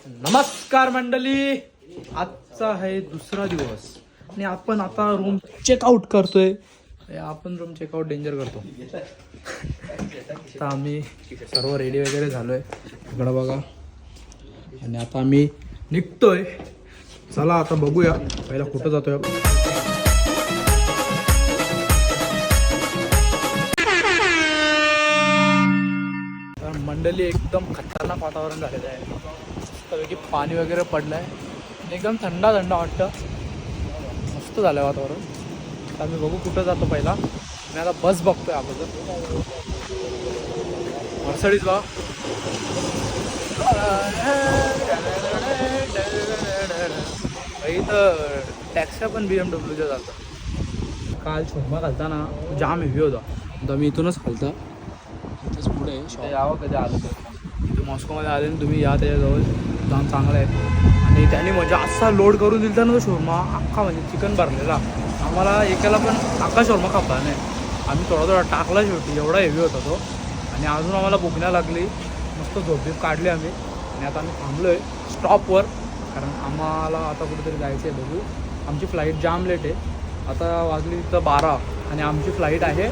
नमस्कार मंडळी, आजचा आहे दुसरा दिवस आणि आपण आता रूम चेकआउट करतोय. आपण रूम चेकआउट डेंजर करतो. आता आम्ही सर्व रेडी वगैरे झालोय, इकडं बघा. आणि आता आम्ही निघतोय. चला आता बघूया पहिला कुठं जातोय आपण. तर मंडळी एकदम खतरनाक वातावरण झालेलं आहे. मस्तपैकी पाणी वगैरे पडलं आहे, एकदम थंड थंड वाटतं. मस्त झालं आहे वातावरण. आता आम्ही बघू कुठं जातो. पहिला मी आता बस बघतोय अगोदर. मर्सिडीज बा. इथं टॅक्स्या पण BMWच्या जातात. काल शोरमा घालताना जाम हेवी होता, तर मी इथूनच घालता. इथंच पुढे यावं कधी आलं तर. मॉस्कोमध्ये आले ना तुम्ही, या त्याच्याजवळ जाम चांगलं आहे. आणि त्यांनी म्हणजे असा लोड करून दिला ना तो शोरमा अख्खा, म्हणजे चिकन भरलेला. आम्हाला एकाला पण अख्खा शोरमा खापला नाही. आम्ही थोडा थोडा टाकला शेवटी, एवढा हेवी होता तो. आणि अजून आम्हाला भूक नाही लागली. मस्त झोप काढली आम्ही. आणि आता आम्ही थांबलो आहे स्टॉपवर, कारण आम्हाला आता कुठेतरी जायचं आहे. बघू, आमची फ्लाईट जाम लेट आहे. आता वाजली तिथं 12 आणि आमची फ्लाईट आहे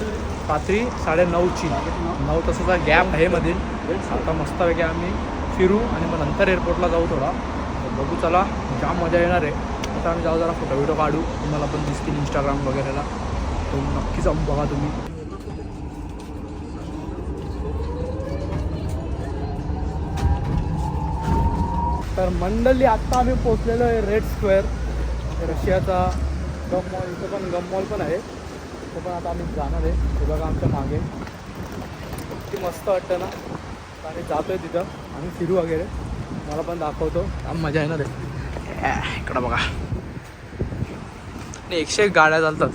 रात्री 9:30ची. 9 तासाचा गॅप आहे मधील. आता मस्तपैकी आम्ही फिरू आणि मग नंतर एअरपोर्टला जाऊ थोडा. बघू, चला जाम मजा येणार आहे. आता आम्ही जाऊ, जरा फोटो व्हिडिओ काढू. तुम्हाला पण दिसतील इंस्टाग्राम वगैरेला, तो नक्की जाऊन बघा तुम्ही. तर मंडळी आत्ता आम्ही पोचलेलो आहे रेड स्क्वेअर, रशियाचा गम मॉल. इथं पण गम मॉल पण आहे, तो पण आता आम्ही जाणार आहे. हे बघा आमच्या मागे, किती मस्त वाटतं ना. आम्ही जातो आहे तिथं, आम्ही फिरू वगैरे. मला पण दाखवतो, आम मजा येणार आहे. इकडं बघा, आणि 101 गाड्या चालतात.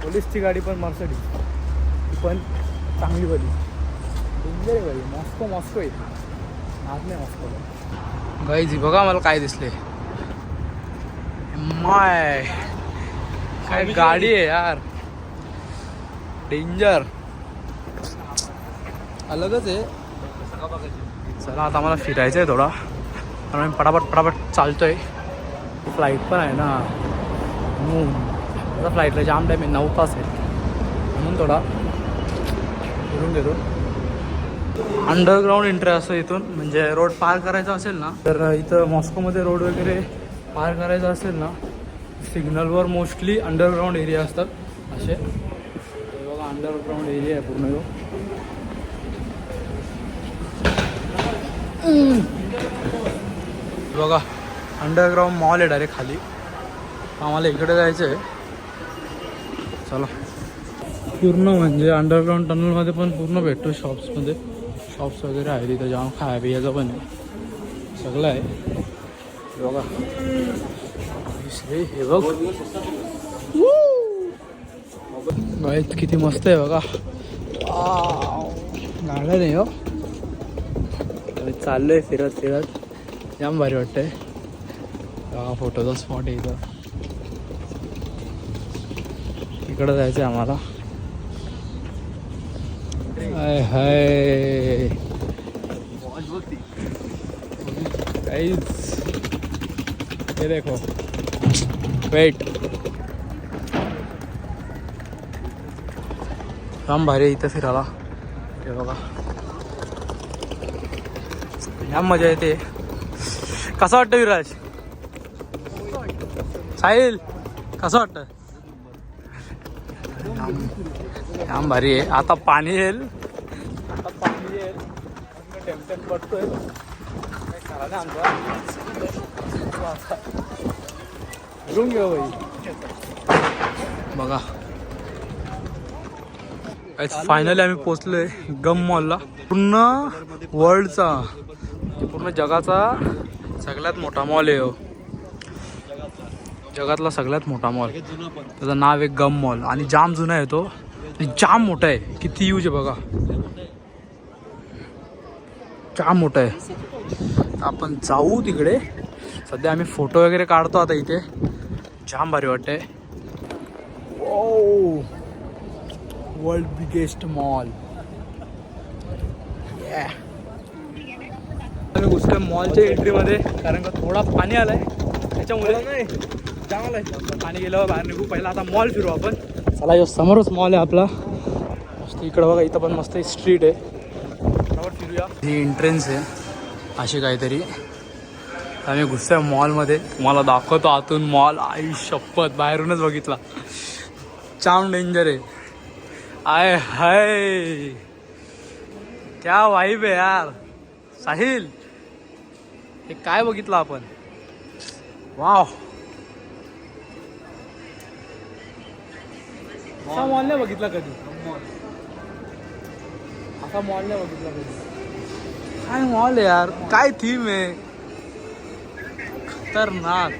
पोलीसची गाडी पण मर्सिडीज, ती पण चांगली बरी, डेंजर आहे बरी. मॉस्को आहे, आज नाही मॉस्को. गाईज बघा मला काय दिसले. माय काय गाडी आहे यार, डेंजर, अलगच आहे. चला आता मला फिरायचं आहे थोडा, कारण आम्ही पटापट चालतोय. फ्लाईट पण आहे ना, आता फ्लाईटला जाम टाईम आहे, 9 तास आहे. म्हणून थोडा फिरून घेतो. अंडरग्राऊंड एंट्री असं इथून, म्हणजे रोड पार करायचा असेल ना, तर इथं मॉस्कोमध्ये रोड वगैरे पार करायचा असेल ना, सिग्नलवर मोस्टली अंडरग्राऊंड एरिया असतात असे. बघा अंडरग्राऊंड एरिया आहे पूर्ण. बघा अंडरग्राऊंड मॉल आहे डायरेक्ट खाली. आम्हाला इकडे जायचं आहे. चला, पूर्ण म्हणजे अंडरग्राऊंड टनलमध्ये पण पूर्ण भेटतो. शॉप्समध्ये शॉप्स वगैरे आहे तिथं, जाम खाया पियाचं पण आहे, सगळं आहे. बघा हे बघ गाईत किती मस्त आहे बघा. गाड्या नाही हो, चाललोय फिरत जाम भारी वाटतंय. फोटोचा स्पॉट आहे इथं, इकडं जायचं आहे आम्हाला. हाय गाइस, ये देखो, वेट, जाम भारी आहे इथं फिरायला. हे बघा जाम मजा येते. कसं वाटतं विराज? साहिल कसं वाटतं? जाम भारी आहे. आता पाणी येईल, टेम्पटेम पडतोय. काय करा ना आमचा, घेऊन घेऊ बाई. बघा फायनली आम्ही पोचलोय गम मॉलला. पूर्ण वर्ल्डचा, पूर्ण जगाचा सगळ्यात मोठा मॉल आहे हो. जगातला सगळ्यात मोठा मॉल, त्याचं नाव आहे गम मॉल. आणि जाम जुना आहे तो, जाम मोठा आहे. किती यूज आहे बघा, जाम मोठा आहे. आपण जाऊ तिकडे. सध्या आम्ही फोटो वगैरे काढतो आता इथे. जाम भारी वाटतंय. ओ वर्ल्ड बिगेस्ट मॉल. आम्ही घुसलो मॉलच्या एंट्रीमध्ये, कारण का थोडा पाणी आलाय त्याच्यामुळे जाम आलाय. पाणी गेल्यावर बाहेर निघू. पहिला आता मॉल फिरू आपण. चला यो समोरच मॉल आहे आपला मस्त. इकडं बघा, इथं पण मस्त स्ट्रीट आहे. बरोबर फिरूया. ही एंट्रन्स आहे अशी काहीतरी. आम्ही घुसतोय मॉलमध्ये. तुम्हाला दाखवतो आतून मॉल. आई शपथ, बाहेरूनच बघितला. जाम डेंजर आहे. आय हाय, क्या वाइब आहे यार. साहिल, हे काय बघितलं आपण. वाव, असा मॉल नाही बघितला कधी. असा मॉल नाही बघितला कधी. काय मॉल आहे यार, काय थीम आहे खतरनाक.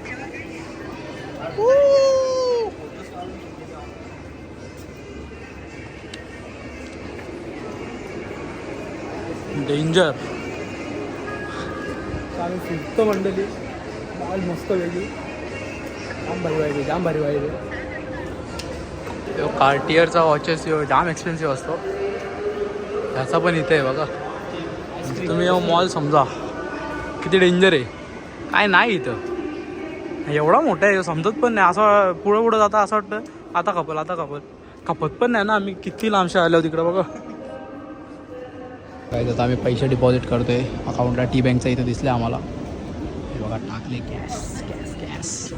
डेंजर. आम्ही फिरतो मंडळी. मॉल मस्त वेगळी, जाम भारी वाईब आहे, जाम भारी वाईब आहे. कार्टियरचा वॉचेस जाम एक्सपेन्सिव्ह असतो. ह्याचा पण इथे आहे बघा. तुम्ही मॉल समजा किती डेंजर आहे. काय नाही इथं, एवढा मोठा आहे समजत पण नाही. असं पुढं पुढं जाता असं वाटतं आता खपल, आता खपल. खपत पण नाही ना. आम्ही किती लांबशे आलो तिकडं बघा. काय तर आम्ही पैसे डिपॉझिट करतोय अकाउंटला. टी बँकचा इथं दिसलं आम्हाला. हे बघा, टाकले कॅश कॅश कॅश.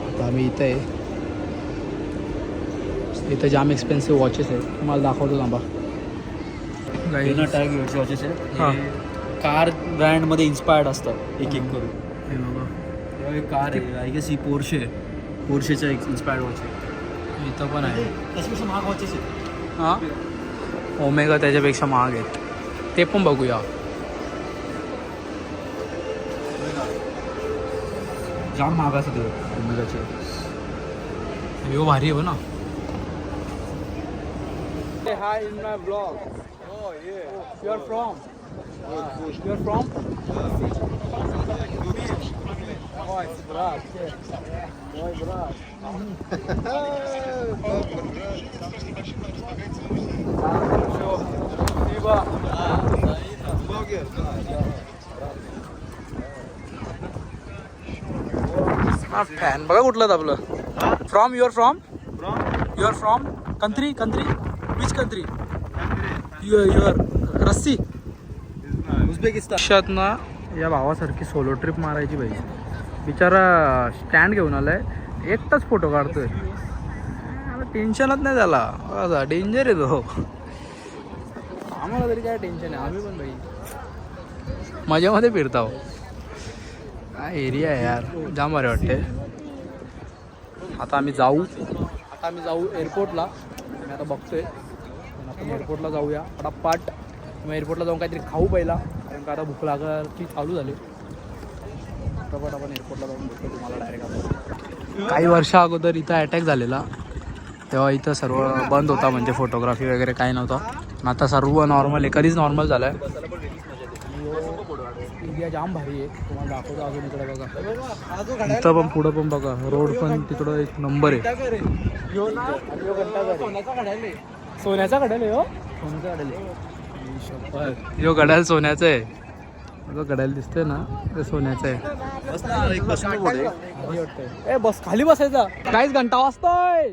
आता आम्ही इथं आहे. इथं जाम एक्सपेन्सिव्ह वॉचेस आहेत. तुम्हाला दाखवतो थांबा. टॅग वॉचेस आहे. हां, कार ब्रँडमध्ये इन्स्पायर्ड असतात एक एक करून. हे बघा, एक कार आहे, आय गेस ही पोर्शेच्या इन्स्पायर्ड वॉच आहे. इथं पण आहे. त्याच्यापेक्षा महाग वॉचेस आहे. हां, ओमेगा त्याच्यापेक्षा महाग आहेत. ते पण बघूया. जाम महाग असं ते ओमेगाचे. व्ह्यू भारी आहे ना. Hi in my vlog. Oh yeah. You are from? You are from? Oh, it's Brat. Oh, Brat. Fan बघा कुठलं आपलं. From your from your from country country which country your रस्सी उझबेकिस्तान. ना. या भावासारखी सोलो ट्रिप मारायची पाहिजे. बिचारा stand घेऊन आलाय, एकटाच फोटो काढतोय. टेन्शनच नाही झाला. असा डेंजर आहे तो. आम्हाला तरी काय टेन्शन आहे, आम्ही पण भाई मजामध्ये फिरता हो. काय एरिया आहे यार, जाम भारी वाटते. आता आम्ही जाऊ एअरपोर्टला. मी आता बघतोय आपण एअरपोर्टला जाऊया पटापट. मग एअरपोर्टला जाऊन काहीतरी खाऊ पहिला, कारण का आता भूक लागायची चालू झाली. पटापट आपण एअरपोर्टला जाऊन भेटतो तुम्हाला डायरेक्ट. आपण काही वर्षा अगोदर इथं अटॅक झालेला, तेव्हा इथं सर्व बंद होता, म्हणजे फोटोग्राफी वगैरे काही नव्हतं. आता सर्व नॉर्मल आहे, कधीच नॉर्मल झालं आहे. एरिया जाम भारी आहे, तुम्हाला दाखवतो अजून. इकडे बघा, इथं पण पुढं पण बघा, रोड पण तिकडं एक नंबर आहे. सोन्याचा घड्याळ आहे हो, सोन्याचा घड्याळ आहे. जो घड्याळ सोन्याचं आहे, जो घड्याळ दिसतंय ना ते सोन्याचं आहे. बस खाली बसायचा, काहीच घंटा वाजतोय.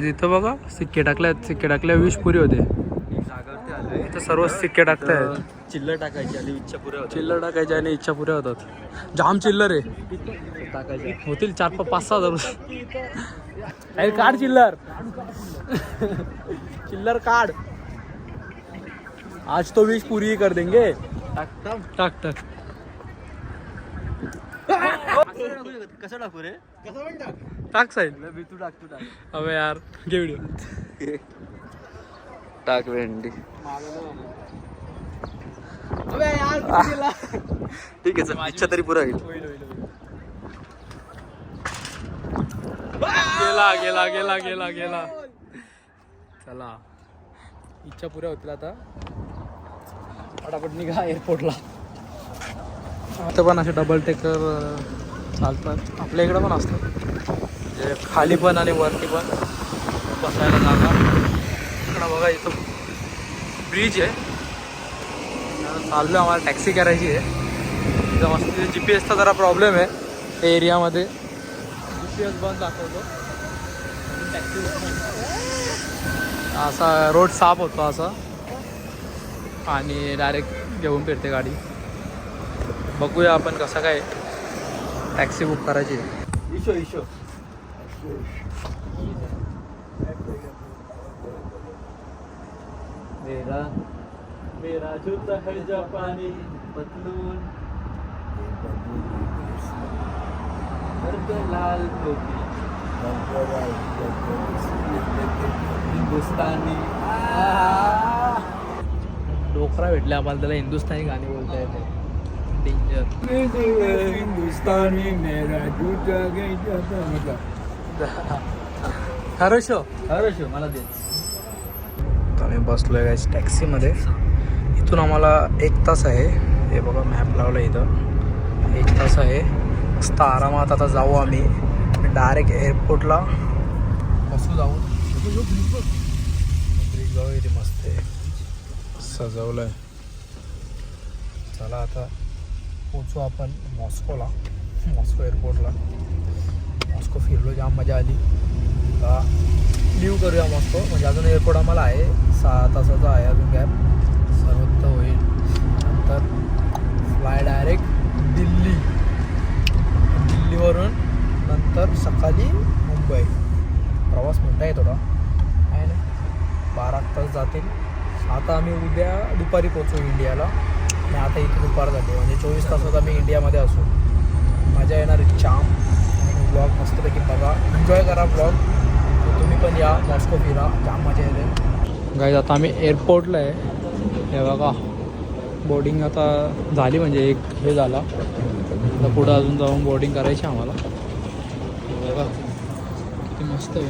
इथं बघा सिक्के टाकल्या 20 पुरी होते. इथं सर्व सिक्के टाकतायत. चिल्लर टाकायची आणि इच्छा पुऱ्या होतात. चिल्लर टाकायची आणि इच्छा पुऱ्या होतात. जाम चिल्लर आहे, टाकायचे होतील 4-5-6 हजार रुपये. काढ चिल्लर, चिल्लर काढ. आज तो 20 पूरी कर देंगे. टाक कसं टाकू रे? टाक साईड. तू टाक. अबे यार, घे व्हिडिओ. टाक भेंडी. ठीक आहे सर, इच्छा तरी पुरा होईल. गेला. चला, इच्छा पुऱ्या होतील आता. फटाफट निघा एअरपोर्टला. आता पण असे डबल टेकर चालतात, आपल्या इकडं पण असतात. म्हणजे खाली पण आणि वरती पण बसायला जागा. इकडं बघा इथं ब्रिज आहे. चाललो आम्हाला टॅक्सी करायची आहे. इथं मस्त GPS चा जरा प्रॉब्लेम आहे त्या एरियामध्ये. GPS बंद दाखवतो टॅक्सी असा रोड साफ होतो असा आणि डायरेक्ट घेऊन फिरते गाडी. बघूया आपण कसं काय टॅक्सी बुक करायची. इशो मेरा जूता है जापानी पतलून लाल टोपी हिंदुस्तानी. डोकरा भेटले आम्हाला, त्याला हिंदुस्थानी गाणी बोलता येते. डेंजर. हिंदुस्तानी मेरा जूता है जापानी. हरशो मला दे. आम्ही बसलो आहे गाईस टॅक्सीमध्ये. इथून आम्हाला 1 तास आहे. हे बघा मॅप लावला इथं. 1 तास आहे. मस्त आरामात आता जाऊ आम्ही डायरेक्ट एअरपोर्टला. बसू जाऊ ब्रिज जाऊ. इथे मस्त आहे सजवलं आहे. चला आता पोचू आपण मॉस्कोला. मॉस्को एअरपोर्टला. मॉस्को फिरलो, जाम मजा आली. आता लिव्ह करूया मॉस्को. म्हणजे अजून एअरपोर्ट आम्हाला आहे 6 तासाचा आहे अजून गॅप. सर्वत्र होईल. नंतर फ्लाय डायरेक्ट दिल्ली. दिल्लीवरून नंतर सकाळी मुंबई. प्रवास मोठा आहे थोडा आहे ना. 12 तास जातील. आता आम्ही उद्या दुपारी पोचू इंडियाला. आणि आता इथे दुपार झाली म्हणजे 24 तासात आम्ही इंडियामध्ये असू. मजा येणार जाम. आणि ब्लॉग मस्तपैकी बघा, एन्जॉय करा ब्लॉग. तुम्ही पण या, मॉस्को फिरा, जाम मजा येते. गाईज आता आम्ही एअरपोर्टला आहे. हे बघा बोर्डिंग आता झाली म्हणजे एक हे झाला. आता पुढं अजून जाऊन बोर्डिंग करायची आम्हाला. बघा किती मस्त आहे.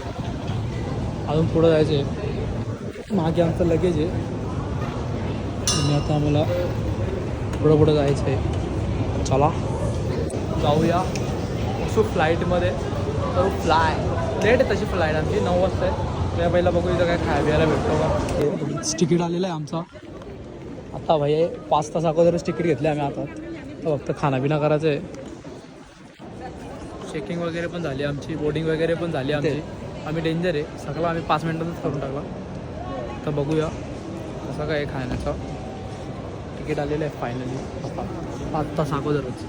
अजून पुढं जायचं आहे. मागे आमचं लगेज आहे आणि आता आम्हाला पुढं जायचं आहे. चला जाऊया. असू फ्लाईटमध्ये तर फ्लाय लेट आहे तशी फ्लाईट आमची 9 वाजता आहे. त्या पहिला बघू इथं काय खायला भेटतो का. तिकीट आलेलं आहे आमचा आता भाई. 5 तास अगोदरच तिकीट घेतले आम्ही. आता तर फक्त खानापिना करायचं आहे. चेकिंग वगैरे पण झाली आमची, बोर्डिंग वगैरे पण झाली आमची. आम्ही डेंजर आहे सगळं आम्ही 5 मिनिटातच करून टाकला. तर बघूया कसं काय खाण्याचं. तिकीट आलेलं आहे फायनली 5 तास अगोदरच.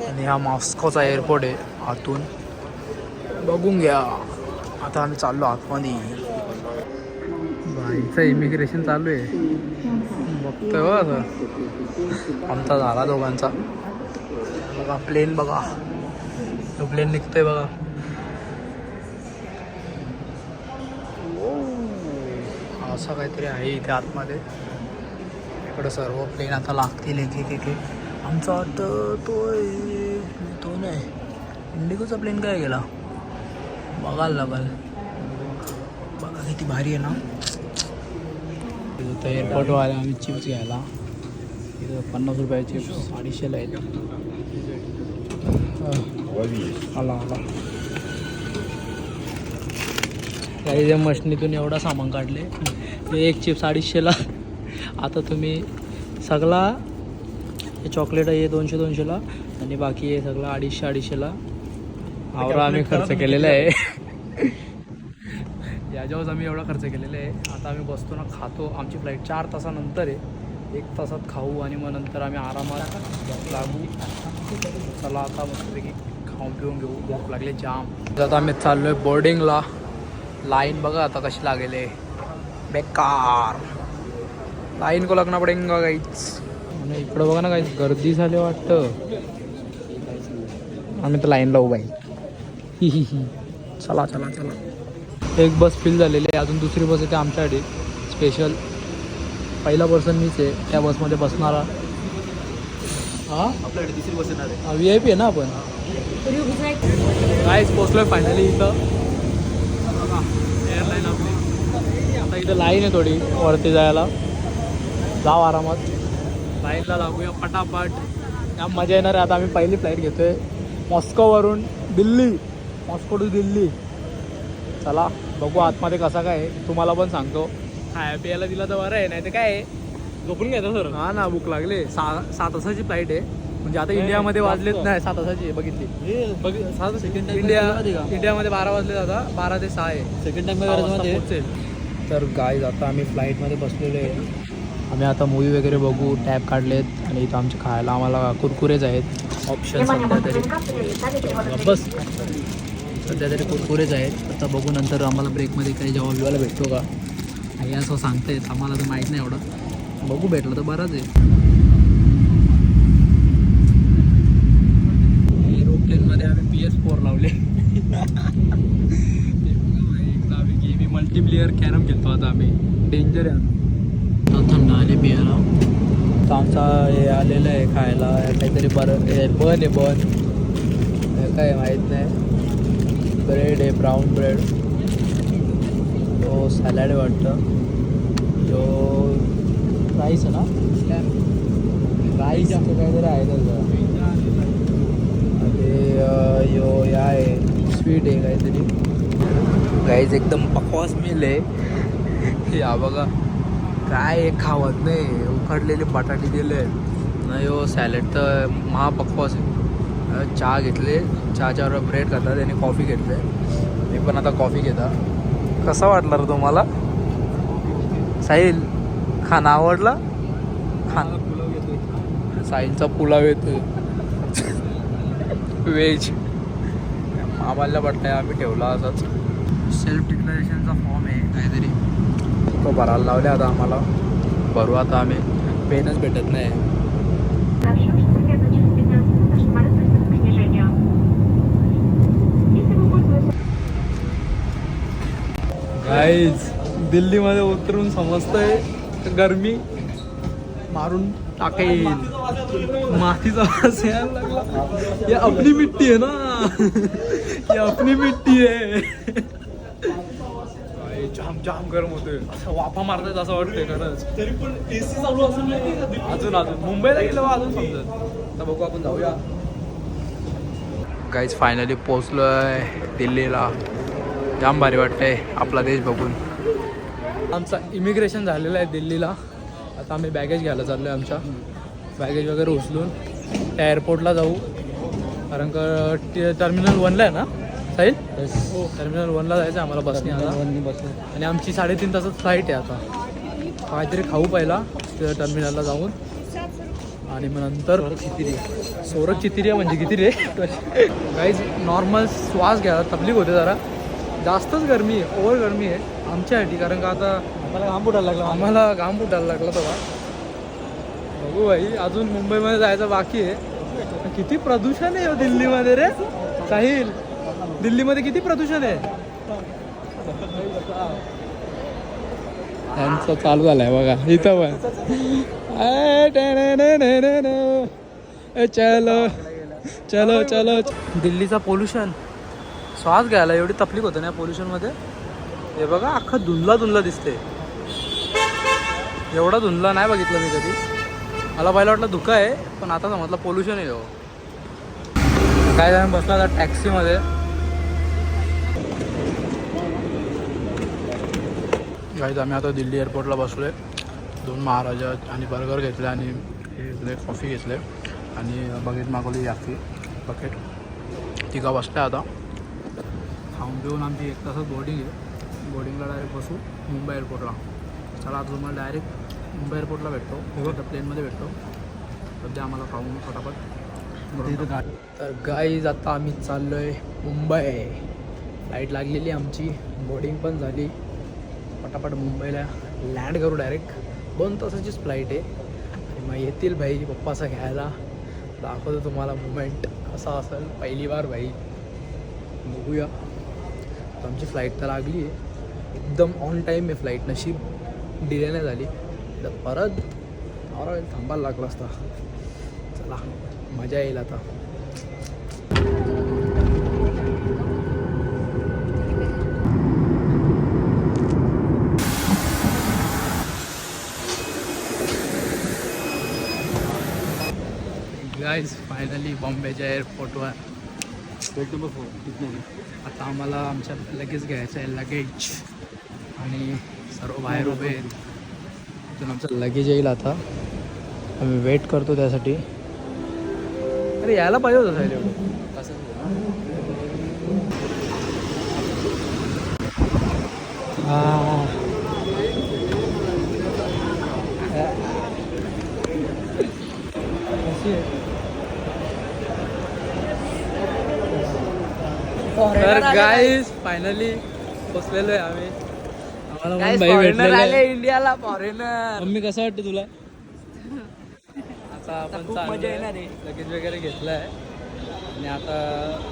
आणि हा मॉस्कोचा एअरपोर्ट आहे आतून बघून घ्या. आता आम्ही चाललो आतमध्ये. बाईचं इमिग्रेशन चालू आहे बघतोय हो. असं आमचा झाला दोघांचा. बघा प्लेन बघा, तो प्लेन निघतोय बघा. असं काहीतरी आहे इथे आतमध्ये. इकडं सर्व प्लेन आता लागतील एक एक. आमचा वाटतं तो नाही, इंडिगोचा प्लेन काय गेला बघायला लागल. बघा किती भारी आहे ना. इथं एअरपोर्टवर आले आम्ही चिप्स घ्यायला. इथं 50 रुपयाचे चिप्स 250ला आहेत. आला काही मशनीतून एवढा सामान काढले. ते एक चिप्स 250ला. आता तुम्ही सगळा हे चॉकलेट आहे 200-200ला आणि बाकी हे सगळं 250-250ला. आवरा आम्ही खर्च केलेला आहे. याच्यावर आम्ही एवढा खर्च केलेला आहे. आता आम्ही बसतो ना खातो. आमची फ्लाईट 4 तासानंतर आहे. 1 तासात खाऊ आणि मग नंतर आम्ही आरामात लागू. चला आता मस्तपैकी खाऊन पिऊन घेऊ. भूक लागले जाम. आता आम्ही चाललो आहे बोर्डिंगला. लाईन बघा आता कशी लागेल. बेकार लाईन को लागणं पडेगा काहीच. आणि इकडं बघा ना काही गर्दी झाली वाटतं. आम्ही तर लाईनला उभा आहे. चला चला चला. एक बस फिल झालेली आहे. अजून दुसरी बस येते आमच्यासाठी स्पेशल. पहिला पर्सन मीच आहे त्या बसमध्ये बसणारा. हां आपल्याकडे तिसरी बस येणार आहे. VIP आहे ना आपण. काहीच पोचलो आहे फायनली इथं. एअरलाईन आपली. आता इथं लाईन आहे थोडी वरती जायला. जाऊ आरामात. लाईनला लागूया पटापट. या मजा येणार आहे. आता आम्ही पहिली फ्लाईट घेतो आहे मॉस्कोवरून दिल्ली. Moscow to Delhi. चला बघू आतमध्ये कसा काय आहे तुम्हाला पण सांगतो. खाया प्यायला दिला तर बरं आहे, नाही तर काय आहे, झोपून घ्यायचं सर. हा ना भूक लागले. 6 तासाची फ्लाईट आहे, म्हणजे आता इंडियामध्ये वाजलेत नाही 7 तासाची बघितली. बघ सेकंड टाइम इंडियामध्ये 12 वाजले आता, 12 ते 6 आहे. सेकंड टाइम पोहोचेल. तर गाईज आता आम्ही फ्लाईटमध्ये बसलेलो आहे. आम्ही आता मूवी वगैरे बघू, टॅब काढलेत आणि इथं आमचे खायला आम्हाला कुरकुरेच आहेत ऑप्शन. सध्या तरी बस सध्या तरी कुरकुरेच आहेत. आता बघू नंतर आम्हाला ब्रेकमध्ये काही जेव्हा विवायला भेटतो का, आई असं सांगतायत, आम्हाला तर माहीत नाही एवढं. बघू भेटलं तर बरंच आहे. एरोप्लेनमध्ये आम्ही PS4 लावले. आम्ही गेमी मल्टीप्लेअर कॅरम खेळतो आता आम्ही. डेंजर आहे. थंड आले पियाला. तर आमचा हे आलेलं आहे खायला काहीतरी बन आहे बन काय माहीत नाही. ब्रेड आहे, ब्राऊन ब्रेड. तो सॅलड वाटतं. जो राईस आहे ना, राईस असं काहीतरी आहे त्याचं. आणि यो या आहे स्वीट आहे काहीतरी. गाईज एकदम बकवास मील आहे. या बघा काय खावत नाही. उकडलेले बटाटे दिले नाही. हो सॅलड तर महाबकवास आहे. चहा घेतले, चहाच्यावर ब्रेड खातात आणि कॉफी घेतले. मी पण आता कॉफी घेता. कसा वाटला रे तुम्हाला साहिल? खाना आवडला? पुलाव घेतोय. साहिलचा पुलाव येतो व्हेज. आम्हाला वाटतं आम्ही ठेवला असाच. सेल्फ डिक्लेरेशनचा फॉर्म आहे काहीतरी, तो भरायला लावले. आता आम्हाला भरू. आता आम्ही पेनच भेटत नाही. गाईज दिल्लीमध्ये उतरून समजतंय गरमी मारून टाकेल. मातीचा वास यायला लागला. ये अपनी मिट्टी आहे ना, ये अपनी मिट्टी आहे. जाम जाम गरम होतोय. असं वाफा मारतात असं वाटतंय खरंच. तरी पण AC चालू असून नाही. अजून मुंबईला गेलो अजून समजत. आता बघू आपण जाऊया. गाईज फायनली पोचलोय दिल्लीला. जाम भारी वाटतंय आपला देश बघून. आमचा इमिग्रेशन झालेलं आहे दिल्लीला. आता आम्ही बॅगेज घ्यायला चाललो आहे. आमच्या बॅगेज वगैरे उचलून त्या एअरपोर्टला जाऊ. कारण का टर्मिनल 1ला आहे ना साहिल? हो, टर्मिनल 1ला जायचं आहे आम्हाला बसने आता. आणि आमची 3.5 तासात फ्लाईट आहे. आता काहीतरी खाऊ पहिला टर्मिनलला जाऊन आणि मग नंतर सोरक चितिरिया म्हणजे किती रे काहीच नॉर्मल श्वास घ्या. तकलीफ होते जरा. जास्तच गरमी आहे, ओव्हर गरमी आहे आमच्यासाठी. कारण का आता आम्हाला घाम फुटायला लागला तेव्हा. बघू भाई, अजून मुंबईमध्ये जायचं बाकी आहे. किती प्रदूषण आहे दिल्लीमध्ये रे साहिल. दिल्लीमध्ये किती प्रदूषण आहे. त्यांचं चालू झालंय बघा इथं पण. चलो चलो चलो. दिल्लीचा पोल्युशन श्वास घ्यायला एवढी तकलीफ होते ना पोल्युशनमध्ये. हे बघा अख्खा धुंदला दिसते. एवढा धुंदला नाही बघितलं मी कधी. मला पहिला वाटलं धुकं आहे, पण आता समजलं पोल्युशन आहे. हो काय जण बसला आता टॅक्सीमध्ये. गाईज आम्ही आता दिल्ली एअरपोर्टला बसलो आहे. 2 महाराजा आणि बर्गर घेतले आणि हे कॉफी घेतले आणि बकेट मागवली याची बकेट. तिघा बसल्या आता. खाऊन पिऊन आमची 1 तासात बोर्डिंग आहे. बोर्डिंगला डायरेक्ट बसू मुंबई एअरपोर्टला. चला आता तुम्हाला डायरेक्ट मुंबई एअरपोर्टला भेटतो. तर प्लेनमध्ये भेटतो. सध्या आम्हाला खाऊन फटाफट. तर गाईज आता आम्ही चाललो आहे मुंबई. फ्लाईट लागलेली आमची, बोर्डिंग पण झाली. फटाफट मुंबईला लँड करू डायरेक्ट. 2 तासाचीच फ्लाईट आहे. आणि मग येतील भाई पप्पाचा घ्यायला. दाखवतो तुम्हाला मुमेंट कसा असेल पहिली बार भाई. बघूया. आमची फ्लाईट तर लागली आहे एकदम ऑन टाईम आहे फ्लाईट. नशीब डिले नाही झाली. तर परत थांबायला लागला असता. चला मजा येईल आता. गाईज फायनली बॉम्बेच्या एअरपोर्टवर. बेड नंबर 4 आता आम्हाला आमच्या लगेज घ्यायचं आहे लगेज. आणि सर्व बाहेर उभे आहेत. इथून आमचं लगेज येईल आता. आम्ही वेट करतो त्यासाठी. अरे यायला पाहिजे होतं साहेब एवढं. तर गाईज फायनली पोचलेलो आहे आम्ही. आम्हाला मुंबई भेटलेले इंडियाला फॉरेनर. मम्मी कसं वाटतं तुला? आता आपण खूप मजा येणार आहे. लगेज वगैरे घेतलाय आणि आता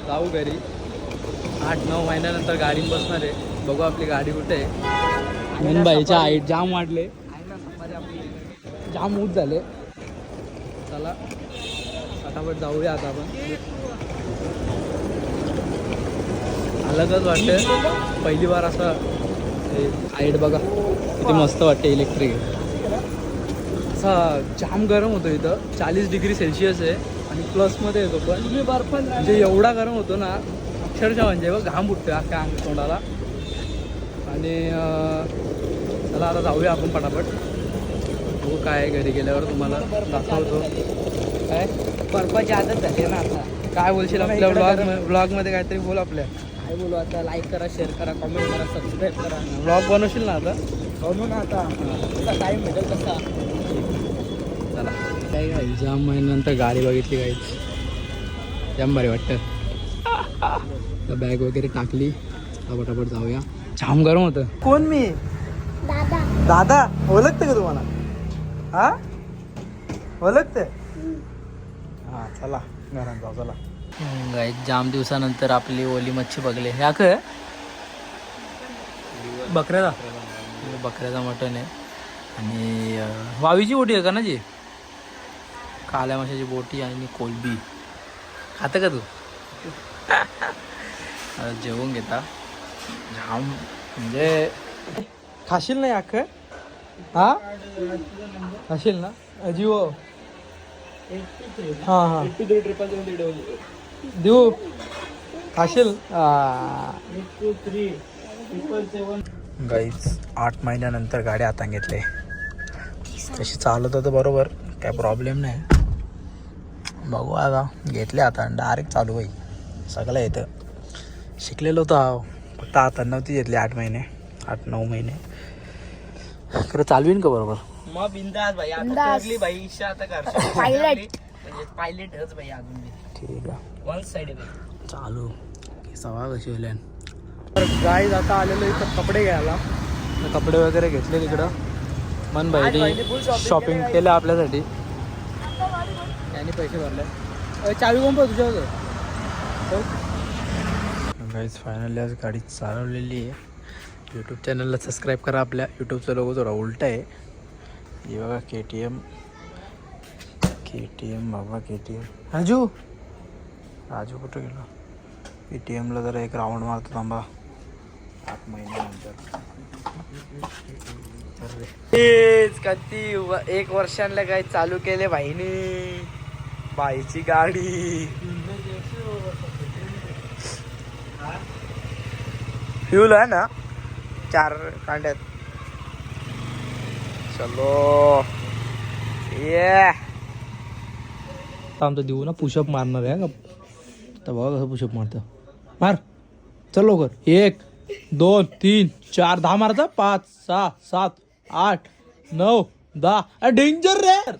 जाऊ घरी. 8-9 महिन्यानंतर गाडी बसणार आहे. बघू आपली गाडी कुठे आहे. मुंबईच्या हाईट जाम वाढले, जाम ऊट झाले. चला फटाफट जाऊया आता आपण. अलगच वाटतं पहिली बार असं. हाईट बघा किती मस्त वाटते. इलेक्ट्रिक असा जाम गरम होतो इथं. 40 डिग्री सेल्सिअस आहे आणि प्लसमध्ये येतो पण म्हणजे एवढा गरम होतो ना अक्षरशः. म्हणजे बघ घाम उठतो अख्ख्या अंग तोंडाला. आणि चला आता जाऊया आपण पटापट. हो काय घरी गेल्यावर तुम्हाला दाखवतो. काय बर्फाची आदत झाली ना आता. काय बोलशील आपल्या ब्लॉगमध्ये काहीतरी बोल. आपल्या काय बोलू आता. लाईक करा, शेअर करा, कमेंट करा, सबस्क्राईब करा. ब्लॉग बनवशील ना आता? बनवू ना आता. टाईम भेटेल तसा. चला काय जाम महिन्यानंतर गाडी बघितली काहीच जाम भारी वाटतं. बॅग वगैरे टाकली. पटापट जाऊया. जाम गरम होतं. कोण मी? दादा ओळखते का तुम्हाला? हा ओळखते. हा चला घरात जाऊ. चला गाईस जाम दिवसानंतर आपली ओली मच्छी बघले. ह्या काय बकऱ्याचा मटण आहे. आणि वावीची बोटी आहे का ना जी? काल्या माशाची बोटी आणि कोलबी. खातं का तू? जेवून घेता. जाम म्हणजे खाशील नाही अख्खं? हा खाशील ना जीव? हां हां देऊ खाशील. गाईज 8 महिन्यानंतर गाडी हातात घेतली. तशी चालत होतं बरोबर, काय प्रॉब्लेम नाही. बघू आता घेतले आता डायरेक्ट चालू होई. सगळं येतं. शिकलेलो होतो फक्त आता नव्हती घेतली. 8-9 महिने खरं चालवीन का बरोबर? मग बिंदास भाई. आता भाई इच्छा आता कर पायलट. पायलटच भाई अजून. ठीक आहे वन साइड आहे चालू. सवा कशी होईल. तर गाईज आता आलेलो इथं कपडे घ्यायला. कपडे वगैरे घेतले तिकडं. मन भाईने शॉपिंग केलं आपल्यासाठी. त्याने पैसे भरले. चावी कोण पण तुझ्या गाईज फायनली आज गाडी चालवलेली आहे. यूट्यूब चॅनलला सबस्क्राईब करा. आपल्या यूट्यूबचा लोगो थोडा उलटा आहे. हे बघा KTM बाबा KTM. राजू कुठं गेला? KTMला जरा एक राऊंड मारतो थांबा. 8 महिन्यानंतर कधी 1 वर्षांना काय चालू केले भाईने. बाईची गाडी फ्यूल आहे ना 4 कांड्यात. चलो ये आमचं देऊ ना पुशअप मारणार आहे का? तर बघा कसं पुशअप मारतं. मार चल लवकर. 1 2 3 4 10 मारता. 5 6 7 8 9 10. अरे डेंजर रे.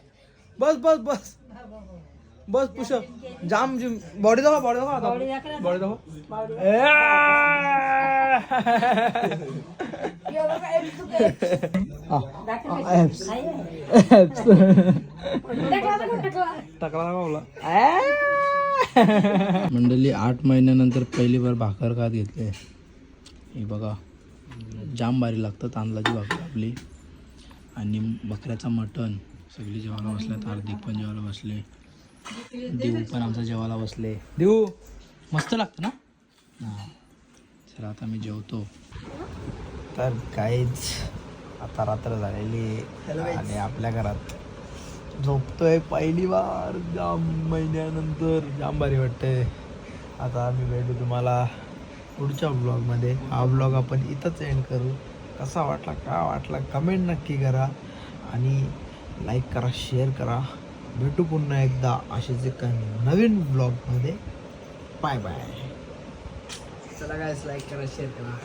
बस बस बस बस पुशअप. जाम जिम. बॉडी दाखवा बॉडी दाखवा बॉडी दाखवा. मंडळी 8 महिन्यानंतर पहिली बार भाकर खात घेतले. हे बघा जाम भारी लागतं. तांदळाची भाकर आपली आणि बकऱ्याचं मटण. सगळी जेवायला बसल्यात. हार्दिक पण जेवायला बसले. देऊ पण आमचा जेवायला बसले. देऊ मस्त लागतं ना. हां चला आता मी जेवतो. तर काहीच आता रात्र झालेली आणि आपल्या घरात झोपतोय पहिली बार जाम महिन्यानंतर. जाम भारी वाटतंय. आता आम्ही भेटू तुम्हाला पुढच्या ब्लॉगमध्ये. हा ब्लॉग आपण इथंच एंड करू. कसा वाटला का वाटला कमेंट नक्की करा आणि लाईक करा शेअर करा. भेटू पुन्हा एकदा असेच एका नवीन ब्लॉगमध्ये. Bye bye. चला काय लाईक करा शेअर करा.